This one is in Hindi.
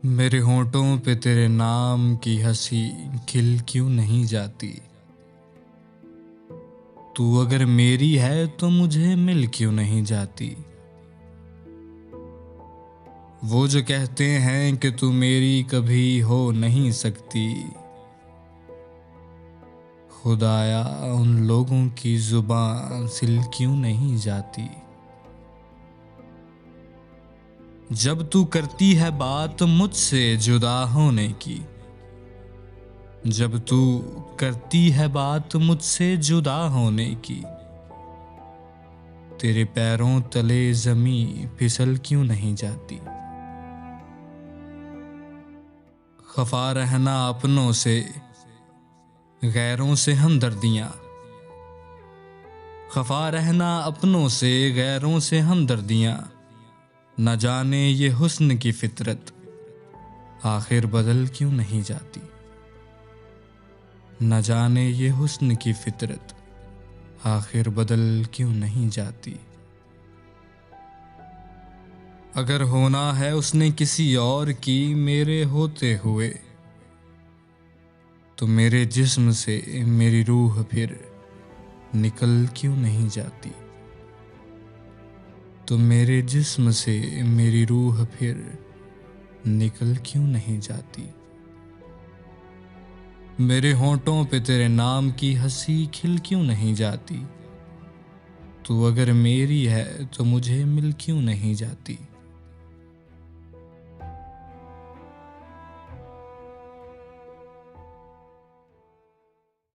मेरे होंठों पे तेरे नाम की हंसी खिल क्यों नहीं जाती। तू अगर मेरी है तो मुझे मिल क्यों नहीं जाती। वो जो कहते हैं कि तू मेरी कभी हो नहीं सकती, खुदाया उन लोगों की जुबान सिल क्यों नहीं जाती। जब तू करती है बात मुझसे जुदा होने की, जब तू करती है बात मुझसे जुदा होने की, तेरे पैरों तले जमी फिसल क्यों नहीं जाती। खफा रहना अपनों से गैरों से हमदर्दियाँ, खफा रहना अपनों से गैरों से हमदर्दियाँ, न जाने ये हुस्न की फितरत आखिर बदल क्यों नहीं जाती। न जाने ये हुस्न की फितरत आखिर बदल क्यों नहीं जाती। अगर होना है उसने किसी और की मेरे होते हुए, तो मेरे जिस्म से मेरी रूह फिर निकल क्यों नहीं जाती। तो मेरे जिस्म से मेरी रूह फिर निकल क्यों नहीं जाती। मेरे होंठों पे तेरे नाम की हंसी खिल क्यों नहीं जाती। तू अगर मेरी है तो मुझे मिल क्यों नहीं जाती।